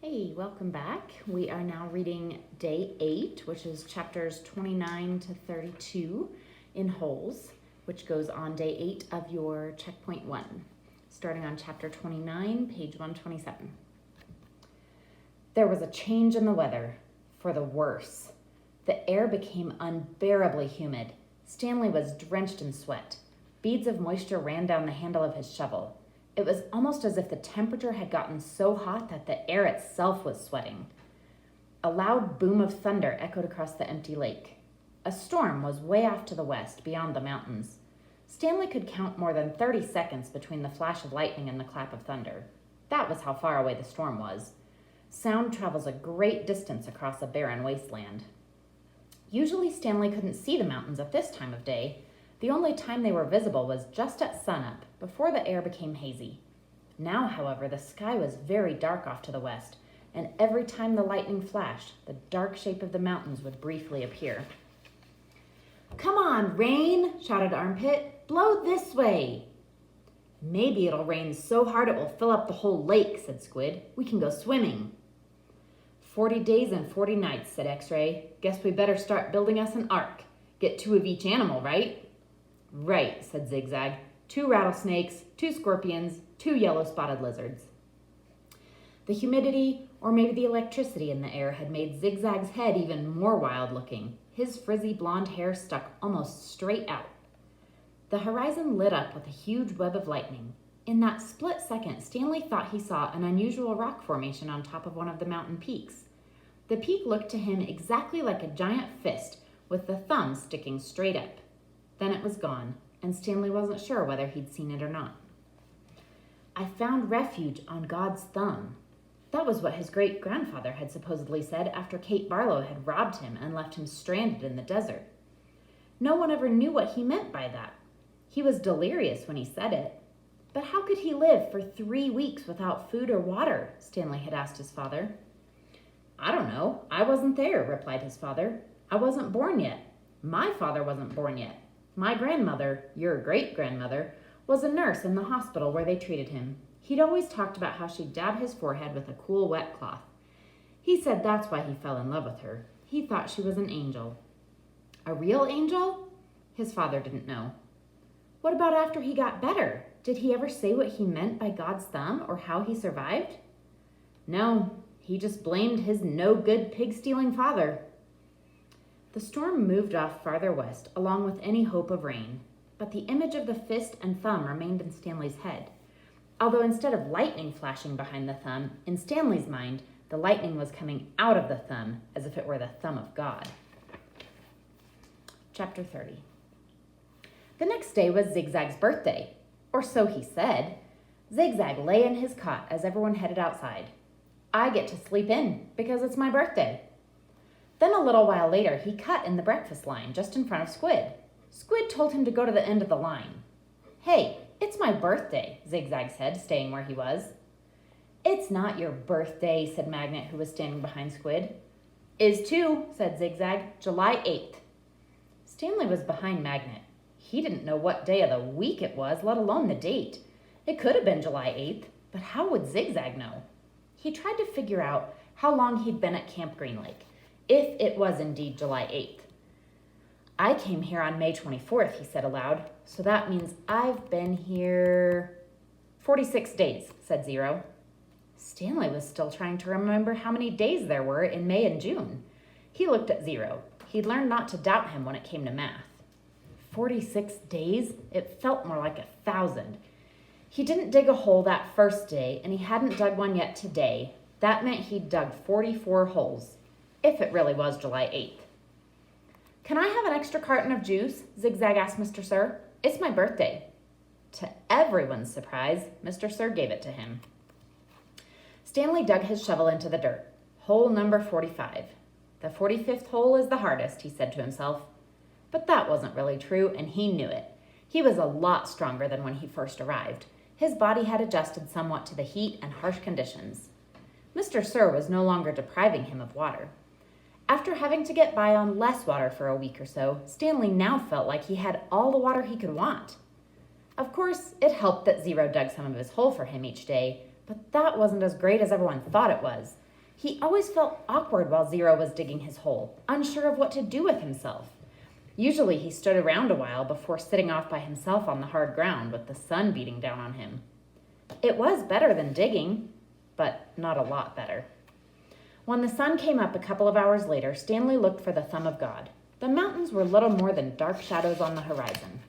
Hey, welcome back. We are now reading day 8, which is chapters 29 to 32 in wholes, which goes on day 8 of your checkpoint 1, starting on chapter 29, page 127. There was a change in the weather, for the worse. The air became unbearably humid. Stanley was drenched in sweat. Beads of moisture ran down the handle of his shovel. It was almost as if the temperature had gotten so hot that the air itself was sweating. A loud boom of thunder echoed across the empty lake. A storm was way off to the west, beyond the mountains. Stanley could count more than 30 seconds between the flash of lightning and the clap of thunder. That was how far away the storm was. Sound travels a great distance across a barren wasteland. Usually Stanley couldn't see the mountains at this time of day. The only time they were visible was just at sunup, before the air became hazy. Now, however, the sky was very dark off to the west, and every time the lightning flashed, the dark shape of the mountains would briefly appear. "Come on, rain!" shouted Armpit. "Blow this way!" "Maybe it'll rain so hard it will fill up the whole lake," said Squid. "We can go swimming." 40 days and 40 nights, said X-Ray. "Guess we better start building us an ark. Get 2 of each animal, right?" "Right," said Zigzag. 2 rattlesnakes, 2 scorpions, 2 yellow-spotted lizards. The humidity, or maybe the electricity in the air, had made Zigzag's head even more wild-looking. His frizzy blonde hair stuck almost straight out. The horizon lit up with a huge web of lightning. In that split second, Stanley thought he saw an unusual rock formation on top of one of the mountain peaks. The peak looked to him exactly like a giant fist, with the thumb sticking straight up. Then it was gone, and Stanley wasn't sure whether he'd seen it or not. "I found refuge on God's thumb." That was what his great-grandfather had supposedly said after Kate Barlow had robbed him and left him stranded in the desert. No one ever knew what he meant by that. He was delirious when he said it. But how could he live for 3 weeks without food or water? Stanley had asked his father. "I don't know. I wasn't there," replied his father. "I wasn't born yet. My father wasn't born yet. My grandmother, your great-grandmother, was a nurse in the hospital where they treated him. He'd always talked about how she'd dab his forehead with a cool wet cloth. He said that's why he fell in love with her. He thought she was an angel." "A real angel?" His father didn't know. "What about after he got better? Did he ever say what he meant by God's thumb or how he survived?" "No, he just blamed his no-good pig-stealing father." The storm moved off farther west, along with any hope of rain, but the image of the fist and thumb remained in Stanley's head. Although instead of lightning flashing behind the thumb, in Stanley's mind, the lightning was coming out of the thumb, as if it were the thumb of God. Chapter 30. The next day was Zigzag's birthday, or so he said. Zigzag lay in his cot as everyone headed outside. "I get to sleep in, because it's my birthday." Then a little while later, he cut in the breakfast line just in front of Squid. Squid told him to go to the end of the line. "Hey, it's my birthday," Zigzag said, staying where he was. "It's not your birthday," said Magnet, who was standing behind Squid. "Is too," said Zigzag. "July 8th. Stanley was behind Magnet. He didn't know what day of the week it was, let alone the date. It could have been July 8th, but how would Zigzag know? He tried to figure out how long he'd been at Camp Green Lake, if it was indeed July 8th. "I came here on May 24th, he said aloud, "so that means I've been here 46 days, said Zero. Stanley was still trying to remember how many days there were in May and June. He looked at Zero. He'd learned not to doubt him when it came to math. 46 days? It felt more like 1,000. He didn't dig a hole that first day, and he hadn't dug one yet today. That meant he'd dug 44 holes, if it really was July 8th. "Can I have an extra carton of juice?" Zigzag asked Mr. Sir. "It's my birthday." To everyone's surprise, Mr. Sir gave it to him. Stanley dug his shovel into the dirt. Hole number 45. "The 45th hole is the hardest," he said to himself. But that wasn't really true, and he knew it. He was a lot stronger than when he first arrived. His body had adjusted somewhat to the heat and harsh conditions. Mr. Sir was no longer depriving him of water. After having to get by on less water for a week or so, Stanley now felt like he had all the water he could want. Of course, it helped that Zero dug some of his hole for him each day, but that wasn't as great as everyone thought it was. He always felt awkward while Zero was digging his hole, unsure of what to do with himself. Usually he stood around a while before sitting off by himself on the hard ground with the sun beating down on him. It was better than digging, but not a lot better. When the sun came up a couple of hours later, Stanley looked for the thumb of God. The mountains were little more than dark shadows on the horizon.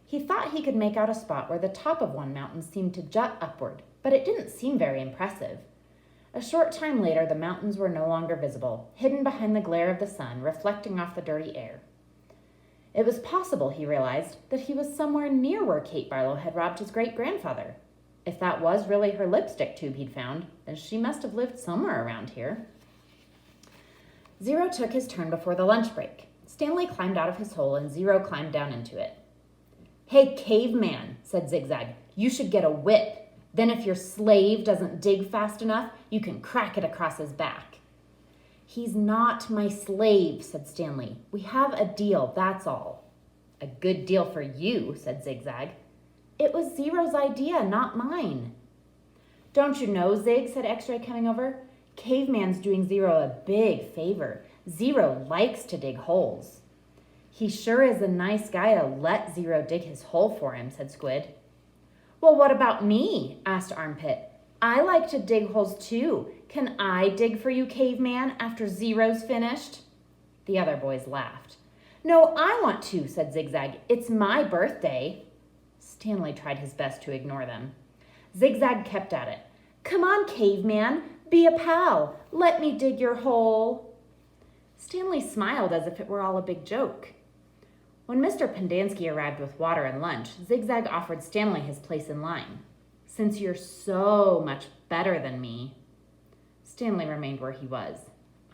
He thought he could make out a spot where the top of one mountain seemed to jut upward, but it didn't seem very impressive. A short time later, the mountains were no longer visible, hidden behind the glare of the sun, reflecting off the dirty air. It was possible, he realized, that he was somewhere near where Kate Barlow had robbed his great-grandfather. If that was really her lipstick tube he'd found, then she must have lived somewhere around here. Zero took his turn before the lunch break. Stanley climbed out of his hole and Zero climbed down into it. "Hey, caveman," said Zigzag, "you should get a whip. Then if your slave doesn't dig fast enough, you can crack it across his back." "He's not my slave," said Stanley. "We have a deal, that's all." "A good deal for you," said Zigzag. "It was Zero's idea, not mine." "Don't you know, Zig," said X-Ray coming over, "Caveman's doing Zero a big favor. Zero likes to dig holes." "He sure is a nice guy to let Zero dig his hole for him," said Squid. "Well, what about me?" asked Armpit. "I like to dig holes too. Can I dig for you, Caveman, after Zero's finished?" The other boys laughed. "No, I want to," said Zigzag. "It's my birthday." Stanley tried his best to ignore them. Zigzag kept at it. "Come on, Caveman, be a pal. Let me dig your hole." Stanley smiled as if it were all a big joke. When Mr. Pendanski arrived with water and lunch, Zigzag offered Stanley his place in line. "Since you're so much better than me." Stanley remained where he was.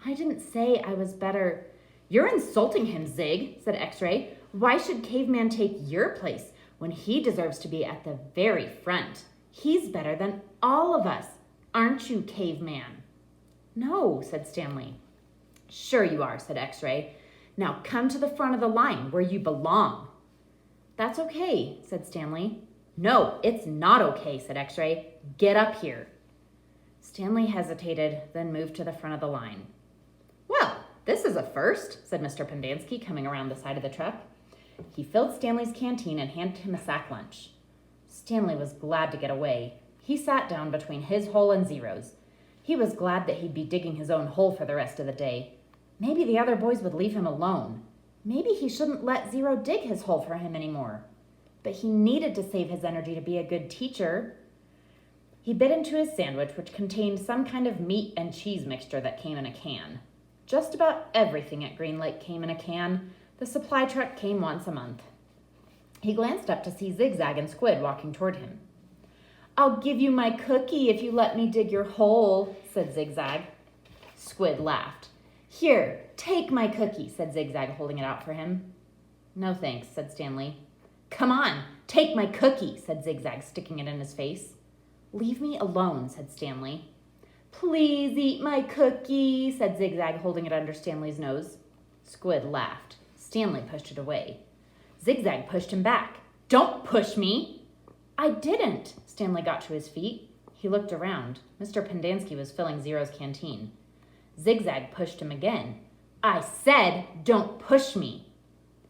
"I didn't say I was better." "You're insulting him, Zig," said X-Ray. "Why should Caveman take your place when he deserves to be at the very front? He's better than all of us. Aren't you, Caveman?" "No," said Stanley. "Sure you are," said X-Ray. "Now come to the front of the line where you belong." "That's okay," said Stanley. "No, it's not okay," said X-Ray. "Get up here." Stanley hesitated, then moved to the front of the line. "Well, this is a first," said Mr. Pendanski, coming around the side of the truck. He filled Stanley's canteen and handed him a sack lunch. Stanley was glad to get away. He sat down between his hole and Zero's. He was glad that he'd be digging his own hole for the rest of the day. Maybe the other boys would leave him alone. Maybe he shouldn't let Zero dig his hole for him anymore. But he needed to save his energy to be a good teacher. He bit into his sandwich, which contained some kind of meat and cheese mixture that came in a can. Just about everything at Green Lake came in a can. The supply truck came once a month. He glanced up to see Zigzag and Squid walking toward him. "I'll give you my cookie if you let me dig your hole," said Zigzag. Squid laughed. "Here, take my cookie," said Zigzag, holding it out for him. "No thanks," said Stanley. "Come on, take my cookie," said Zigzag, sticking it in his face. "Leave me alone," said Stanley. "Please eat my cookie," said Zigzag, holding it under Stanley's nose. Squid laughed. Stanley pushed it away. Zigzag pushed him back. "Don't push me." "I didn't." Stanley got to his feet. He looked around. Mr. Pendanski was filling Zero's canteen. Zigzag pushed him again. "I said, don't push me."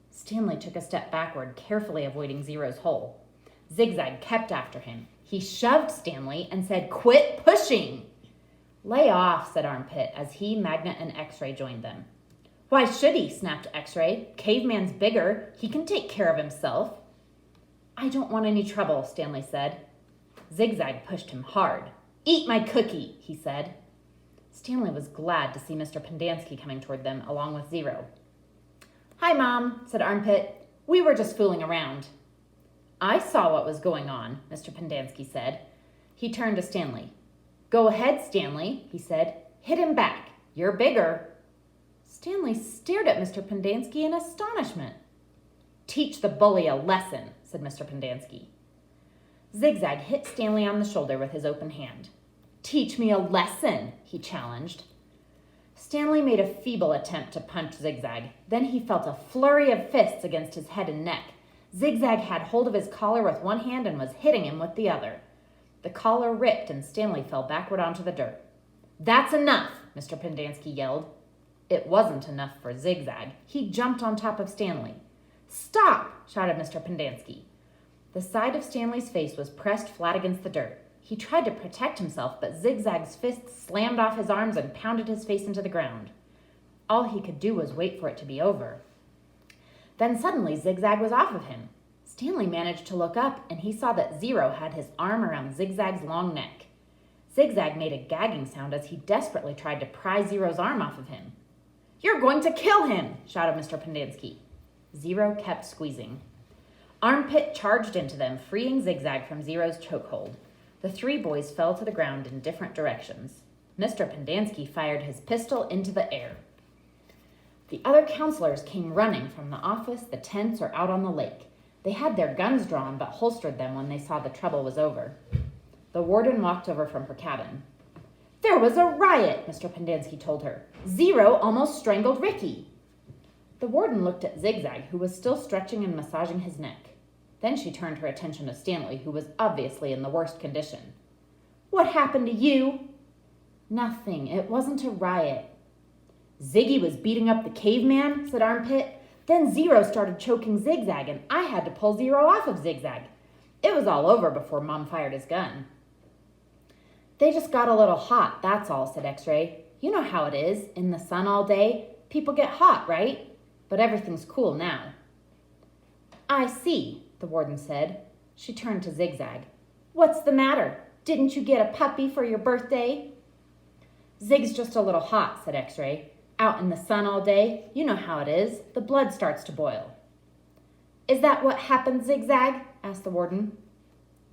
Stanley took a step backward, carefully avoiding Zero's hole. Zigzag kept after him. He shoved Stanley and said, "Quit pushing." "Lay off," said Armpit, as he, Magnet, and X-Ray joined them. "Why should he?" snapped X-Ray. "Caveman's bigger. He can take care of himself." "I don't want any trouble," Stanley said. Zigzag pushed him hard. "Eat my cookie," he said. Stanley was glad to see Mr. Pendanski coming toward them, along with Zero. "Hi, Mom," said Armpit. "We were just fooling around." "I saw what was going on," Mr. Pendanski said. He turned to Stanley. "Go ahead, Stanley," he said. "Hit him back. You're bigger." Stanley stared at Mr. Pendanski in astonishment. "Teach the bully a lesson," said Mr. Pendanski. Zigzag hit Stanley on the shoulder with his open hand. "Teach me a lesson," he challenged. Stanley made a feeble attempt to punch Zigzag. Then he felt a flurry of fists against his head and neck. Zigzag had hold of his collar with one hand and was hitting him with the other. The collar ripped and Stanley fell backward onto the dirt. "That's enough," Mr. Pendanski yelled. It wasn't enough for Zigzag. He jumped on top of Stanley. "Stop!" shouted Mr. Pendanski. The side of Stanley's face was pressed flat against the dirt. He tried to protect himself, but Zigzag's fists slammed off his arms and pounded his face into the ground. All he could do was wait for it to be over. Then suddenly Zigzag was off of him. Stanley managed to look up, and he saw that Zero had his arm around Zigzag's long neck. Zigzag made a gagging sound as he desperately tried to pry Zero's arm off of him. "You're going to kill him!" shouted Mr. Pendanski. Zero kept squeezing. Armpit charged into them, freeing Zigzag from Zero's chokehold. The three boys fell to the ground in different directions. Mr. Pendanski fired his pistol into the air. The other counselors came running from the office, the tents, or out on the lake. They had their guns drawn, but holstered them when they saw the trouble was over. The warden walked over from her cabin. "There was a riot," Mr. Pendanski told her. "Zero almost strangled Ricky." The warden looked at Zigzag, who was still stretching and massaging his neck. Then she turned her attention to Stanley, who was obviously in the worst condition. "What happened to you?" "Nothing. It wasn't a riot." "Ziggy was beating up the caveman," said Armpit. "Then Zero started choking Zigzag, and I had to pull Zero off of Zigzag. It was all over before Mom fired his gun." "They just got a little hot, that's all," said X-Ray. "You know how it is. In the sun all day, people get hot, right? But everything's cool now." "I see," the warden said. She turned to Zigzag. "What's the matter? Didn't you get a puppy for your birthday?" "Zig's just a little hot," said X-Ray. "Out in the sun all day, you know how it is. The blood starts to boil." "Is that what happened, Zigzag?" asked the warden.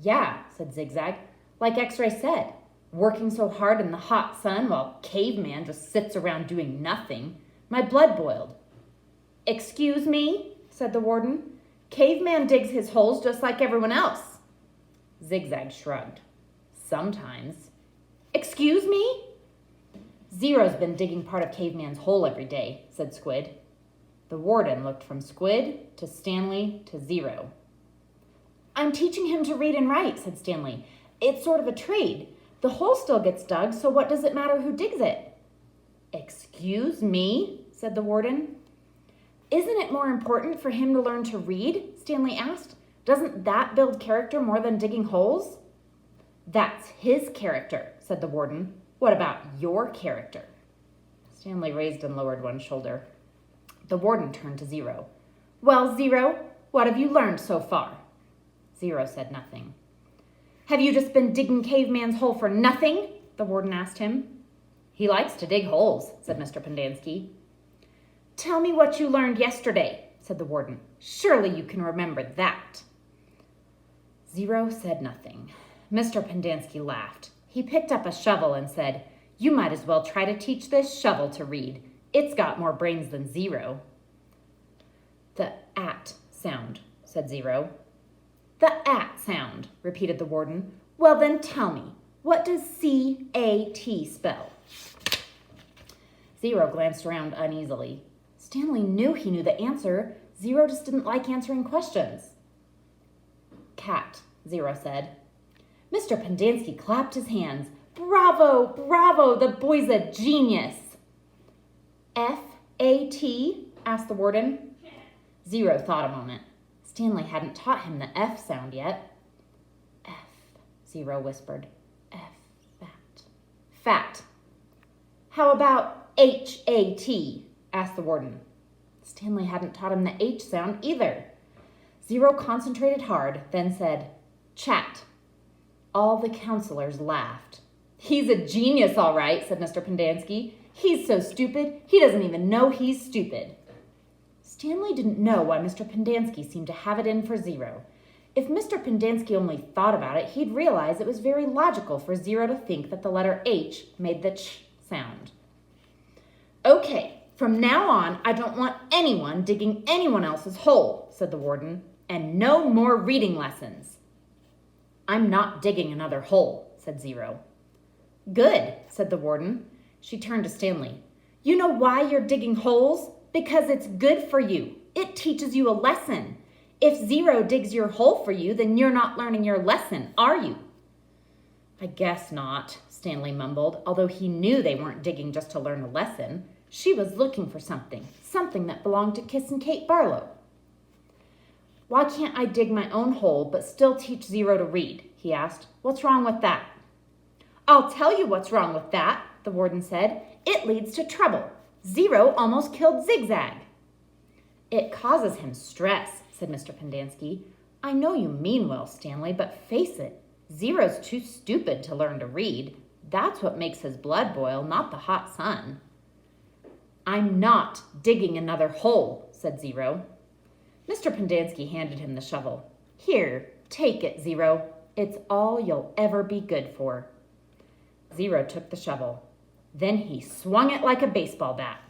"Yeah," said Zigzag. "Like X-Ray said. Working so hard in the hot sun while Caveman just sits around doing nothing. My blood boiled." "Excuse me," said the warden. "Caveman digs his holes just like everyone else." Zigzag shrugged. "Sometimes." "Excuse me?" "Zero's been digging part of Caveman's hole every day," said Squid. The warden looked from Squid to Stanley to Zero. "I'm teaching him to read and write," said Stanley. "It's sort of a trade. The hole still gets dug, so what does it matter who digs it?" "Excuse me?" said the warden. "Isn't it more important for him to learn to read?" Stanley asked. "Doesn't that build character more than digging holes?" "That's his character," said the warden. "What about your character?" Stanley raised and lowered one shoulder. The warden turned to Zero. "Well, Zero, what have you learned so far?" Zero said nothing. "Have you just been digging Caveman's hole for nothing?" the warden asked him. "He likes to dig holes," said Mr. Pendanski. "Tell me what you learned yesterday," said the warden. "Surely you can remember that." Zero said nothing. Mr. Pendanski laughed. He picked up a shovel and said, "You might as well try to teach this shovel to read. It's got more brains than Zero." "The at sound," said Zero. "The at sound," repeated the warden. "Well then tell me, what does C-A-T spell?" Zero glanced around uneasily. Stanley knew he knew the answer. Zero just didn't like answering questions. "Cat," Zero said. Mr. Pendanski clapped his hands. "Bravo, bravo, the boy's a genius." "F-A-T?" asked the warden. Zero thought a moment. Stanley hadn't taught him the F sound yet. "F," Zero whispered. "F, fat." "Fat." "How about H-A-T?" asked the warden. Stanley hadn't taught him the H sound either. Zero concentrated hard, then said, "Chat." All the counselors laughed. "He's a genius, all right," said Mr. Pendanski. "He's so stupid, he doesn't even know he's stupid." Stanley didn't know why Mr. Pendanski seemed to have it in for Zero. If Mr. Pendanski only thought about it, he'd realize it was very logical for Zero to think that the letter H made the ch sound. "Okay, from now on, I don't want anyone digging anyone else's hole," said the warden, "and no more reading lessons." "I'm not digging another hole," said Zero. "Good," said the warden. She turned to Stanley. "You know why you're digging holes? Because it's good for you. It teaches you a lesson. If Zero digs your hole for you, then you're not learning your lesson, are you?" I guess not, Stanley mumbled, although he knew they weren't digging just to learn a lesson. She was looking for something that belonged to Kiss and Kate Barlow. Why can't I dig my own hole but still teach Zero to read? He asked. What's wrong with that? I'll tell you what's wrong with that, the warden said. It leads to trouble. Zero almost killed Zigzag. It causes him stress, said Mr. Pendanski. I know you mean well, Stanley, but face it. Zero's too stupid to learn to read. That's what makes his blood boil, not the hot sun. I'm not digging another hole, said Zero. Mr. Pendanski handed him the shovel. Here, take it, Zero. It's all you'll ever be good for. Zero took the shovel. Then he swung it like a baseball bat.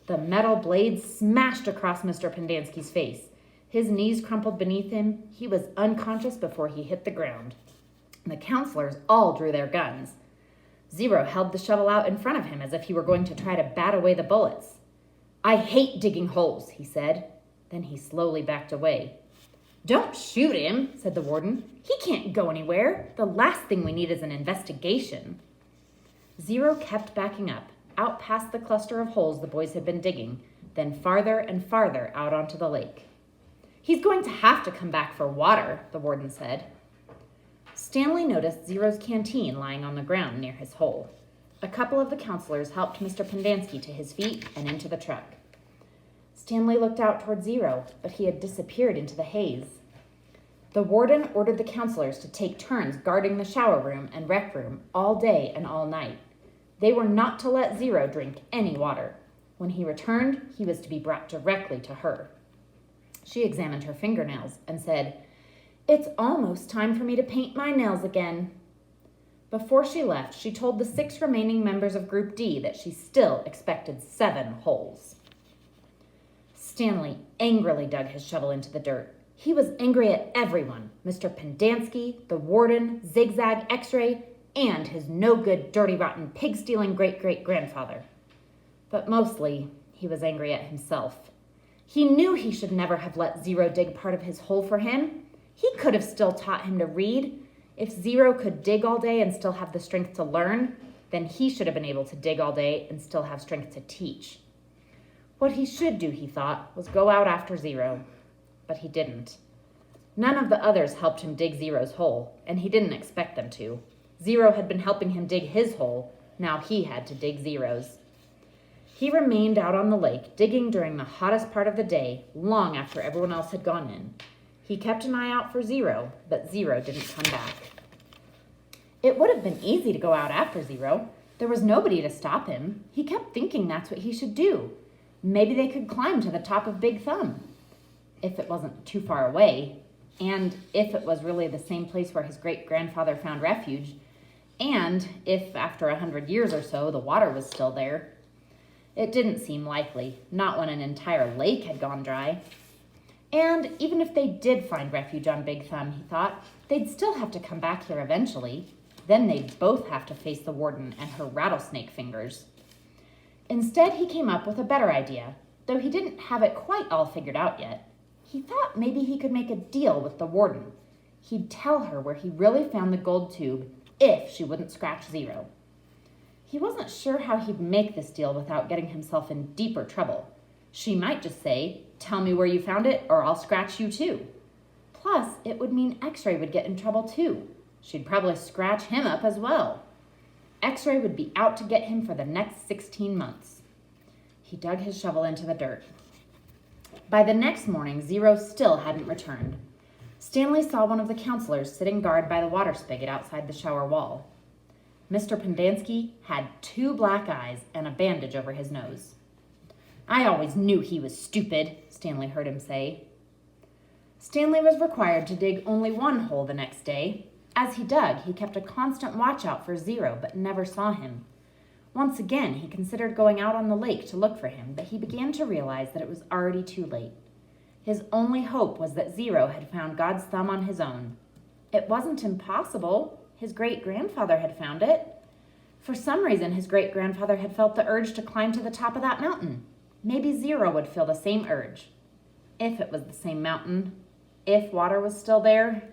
The metal blade smashed across Mr. Pendanski's face. His knees crumpled beneath him. He was unconscious before he hit the ground. The counselors all drew their guns. Zero held the shovel out in front of him as if he were going to try to bat away the bullets. I hate digging holes, he said. Then he slowly backed away. Don't shoot him, said the warden. He can't go anywhere. The last thing we need is an investigation. Zero kept backing up, out past the cluster of holes the boys had been digging, then farther and farther out onto the lake. He's going to have to come back for water, the warden said. Stanley noticed Zero's canteen lying on the ground near his hole. A couple of the counselors helped Mr. Pendanski to his feet and into the truck. Stanley looked out toward Zero, but he had disappeared into the haze. The warden ordered the counselors to take turns guarding the shower room and rec room all day and all night. They were not to let Zero drink any water. When he returned, he was to be brought directly to her. She examined her fingernails and said, It's almost time for me to paint my nails again. Before she left, she told the 6 remaining members of Group D that she still expected 7 holes. Stanley angrily dug his shovel into the dirt. He was angry at everyone, Mr. Pendanski, the warden, Zigzag, X-Ray, and his no-good, dirty, rotten, pig-stealing great-great-grandfather. But mostly, he was angry at himself. He knew he should never have let Zero dig part of his hole for him. He could have still taught him to read. If Zero could dig all day and still have the strength to learn, then he should have been able to dig all day and still have strength to teach. What he should do, he thought, was go out after Zero. But he didn't. None of the others helped him dig Zero's hole, and he didn't expect them to. Zero had been helping him dig his hole. Now he had to dig Zero's. He remained out on the lake, digging during the hottest part of the day, long after everyone else had gone in. He kept an eye out for Zero, but Zero didn't come back. It would have been easy to go out after Zero. There was nobody to stop him. He kept thinking that's what he should do. Maybe they could climb to the top of Big Thumb. If it wasn't too far away, and if it was really the same place where his great-grandfather found refuge, and if after 100 years or so the water was still there. It didn't seem likely, not when an entire lake had gone dry. And even if they did find refuge on Big Thumb, he thought, they'd still have to come back here eventually. Then they'd both have to face the warden and her rattlesnake fingers. Instead, he came up with a better idea, though he didn't have it quite all figured out yet. He thought maybe he could make a deal with the warden. He'd tell her where he really found the gold tube if she wouldn't scratch Zero. He wasn't sure how he'd make this deal without getting himself in deeper trouble. She might just say, tell me where you found it or I'll scratch you too. Plus, it would mean X-Ray would get in trouble too. She'd probably scratch him up as well. X-Ray would be out to get him for the next 16 months. He dug his shovel into the dirt. By the next morning, Zero still hadn't returned. Stanley saw one of the counselors sitting guard by the water spigot outside the shower wall. Mr. Pendanski had 2 black eyes and a bandage over his nose. I always knew he was stupid, Stanley heard him say. Stanley was required to dig only 1 hole the next day. As he dug, he kept a constant watch out for Zero, but never saw him. Once again, he considered going out on the lake to look for him, but he began to realize that it was already too late. His only hope was that Zero had found God's thumb on his own. It wasn't impossible. His great-grandfather had found it. For some reason, his great-grandfather had felt the urge to climb to the top of that mountain. Maybe Zero would feel the same urge. If it was the same mountain. If water was still there.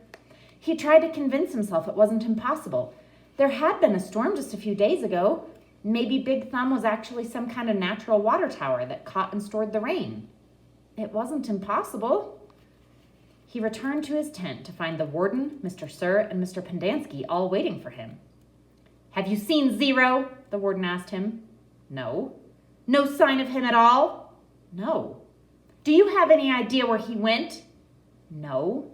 He tried to convince himself it wasn't impossible. There had been a storm just a few days ago. Maybe Big Thumb was actually some kind of natural water tower that caught and stored the rain. It wasn't impossible. He returned to his tent to find the warden, Mr. Sir, and Mr. Pendanski all waiting for him. "Have you seen Zero?" the warden asked him. "No." "No sign of him at all?" "No." "Do you have any idea where he went?" "No."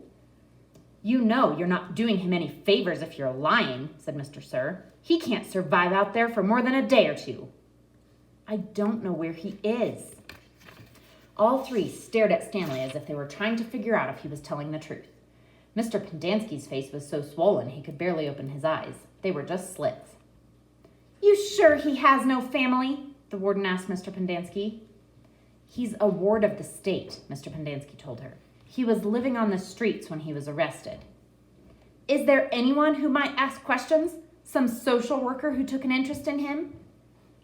"You know you're not doing him any favors if you're lying," said Mr. Sir. "He can't survive out there for more than a day or two." "I don't know where he is." All three stared at Stanley as if they were trying to figure out if he was telling the truth. Mr. Pendanski's face was so swollen he could barely open his eyes. They were just slits. "You sure he has no family?" the warden asked Mr. Pendanski. "He's a ward of the state," Mr. Pendanski told her. "He was living on the streets when he was arrested." "Is there anyone who might ask questions? Some social worker who took an interest in him?"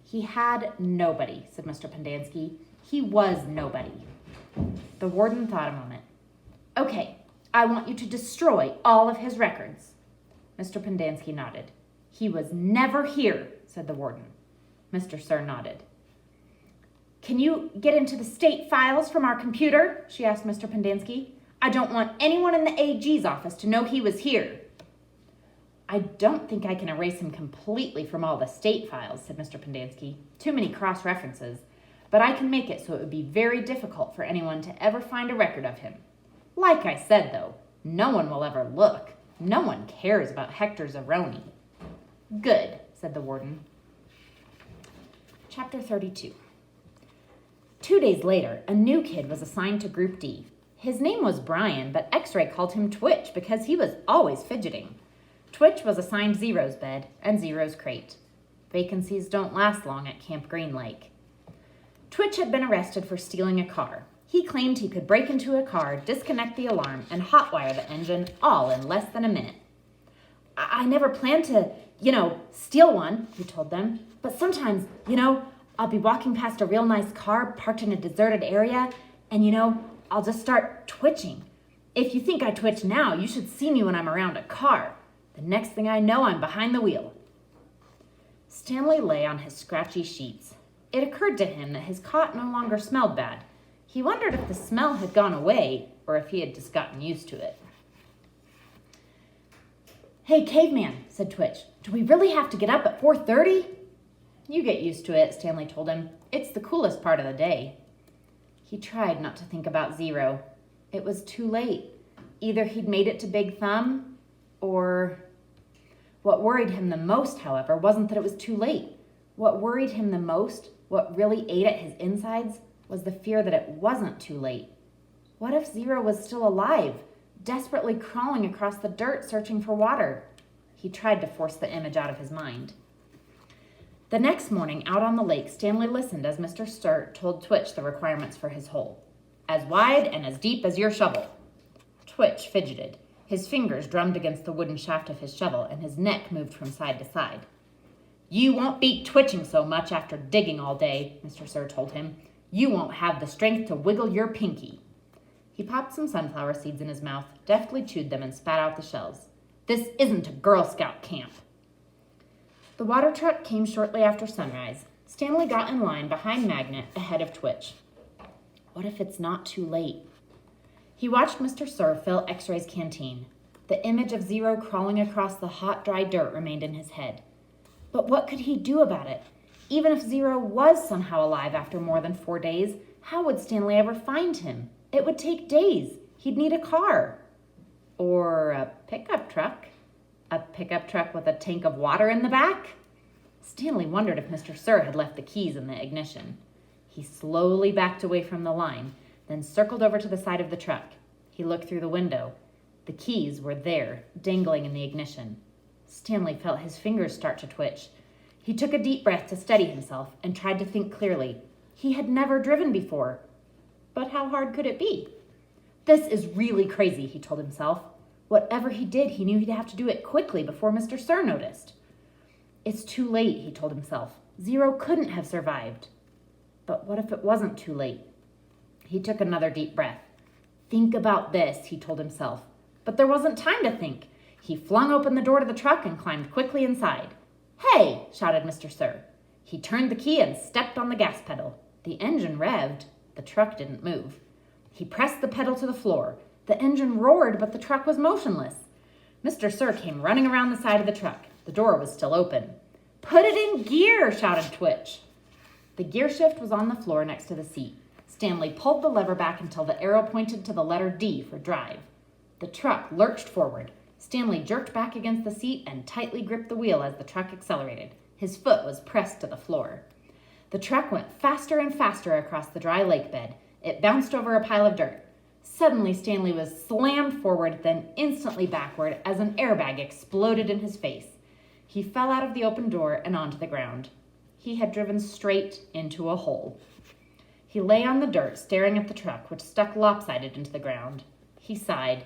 "He had nobody," said Mr. Pendanski. "He was nobody." The warden thought a moment. "Okay, I want you to destroy all of his records." Mr. Pendanski nodded. "He was never here," said the warden. Mr. Sir nodded. "Can you get into the state files from our computer?" she asked Mr. Pendanski. "I don't want anyone in the AG's office to know he was here." "I don't think I can erase him completely from all the state files," said Mr. Pendanski. "Too many cross-references. But I can make it so it would be very difficult for anyone to ever find a record of him. Like I said, though, no one will ever look. No one cares about Hector Zeroni." "Good," said the warden. Chapter 32. 2 days later, a new kid was assigned to Group D. His name was Brian, but X-Ray called him Twitch because he was always fidgeting. Twitch was assigned Zero's bed and Zero's crate. Vacancies don't last long at Camp Green Lake. Twitch had been arrested for stealing a car. He claimed he could break into a car, disconnect the alarm, and hotwire the engine all in less than a minute. I never planned to, steal one," he told them. "But sometimes, I'll be walking past a real nice car parked in a deserted area, and, I'll just start twitching. If you think I twitch now, you should see me when I'm around a car. The next thing I know, I'm behind the wheel." Stanley lay on his scratchy sheets. It occurred to him that his cot no longer smelled bad. He wondered if the smell had gone away or if he had just gotten used to it. "Hey, caveman," said Twitch, "do we really have to get up at 4:30? "You get used to it," Stanley told him. "It's the coolest part of the day." He tried not to think about Zero. It was too late. Either he'd made it to Big Thumb or... What worried him the most, however, wasn't that it was too late. What worried him the most, what really ate at his insides, was the fear that it wasn't too late. What if Zero was still alive, desperately crawling across the dirt searching for water? He tried to force the image out of his mind. The next morning, out on the lake, Stanley listened as Mr. Sturt told Twitch the requirements for his hole. "As wide and as deep as your shovel." Twitch fidgeted. His fingers drummed against the wooden shaft of his shovel, and his neck moved from side to side. "You won't be twitching so much after digging all day," Mr. Sir told him. "You won't have the strength to wiggle your pinky." He popped some sunflower seeds in his mouth, deftly chewed them, and spat out the shells. "This isn't a Girl Scout camp." The water truck came shortly after sunrise. Stanley got in line behind Magnet, ahead of Twitch. What if it's not too late? He watched Mr. Sir fill X-Ray's canteen. The image of Zero crawling across the hot, dry dirt remained in his head. But what could he do about it? Even if Zero was somehow alive after more than 4 days, how would Stanley ever find him? It would take days. He'd need a car. Or a pickup truck. A pickup truck with a tank of water in the back? Stanley wondered if Mr. Sir had left the keys in the ignition. He slowly backed away from the line, then circled over to the side of the truck. He looked through the window. The keys were there, dangling in the ignition. Stanley felt his fingers start to twitch. He took a deep breath to steady himself and tried to think clearly. He had never driven before. But how hard could it be? "This is really crazy," he told himself. Whatever he did, he knew he'd have to do it quickly before Mr. Sir noticed. "It's too late," he told himself. Zero couldn't have survived. But what if it wasn't too late? He took another deep breath. "Think about this," he told himself. But there wasn't time to think. He flung open the door to the truck and climbed quickly inside. "Hey!" shouted Mr. Sir. He turned the key and stepped on the gas pedal. The engine revved. The truck didn't move. He pressed the pedal to the floor. The engine roared, but the truck was motionless. Mr. Sir came running around the side of the truck. The door was still open. "Put it in gear!" shouted Twitch. The gear shift was on the floor next to the seat. Stanley pulled the lever back until the arrow pointed to the letter D for drive. The truck lurched forward. Stanley jerked back against the seat and tightly gripped the wheel as the truck accelerated. His foot was pressed to the floor. The truck went faster and faster across the dry lake bed. It bounced over a pile of dirt. Suddenly, Stanley was slammed forward, then instantly backward as an airbag exploded in his face. He fell out of the open door and onto the ground. He had driven straight into a hole. He lay on the dirt, staring at the truck, which stuck lopsided into the ground. He sighed.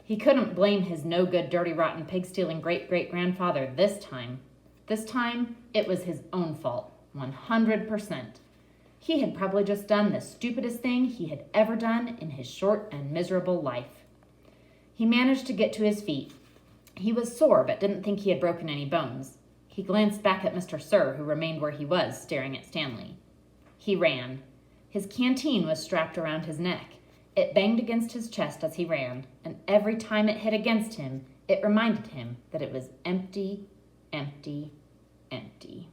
He couldn't blame his no-good, dirty, rotten, pig-stealing great-great-grandfather this time. This time, it was his own fault, 100%. He had probably just done the stupidest thing he had ever done in his short and miserable life. He managed to get to his feet. He was sore, but didn't think he had broken any bones. He glanced back at Mr. Sir, who remained where he was, staring at Stanley. He ran. His canteen was strapped around his neck. It banged against his chest as he ran, and every time it hit against him, it reminded him that it was empty, empty, empty.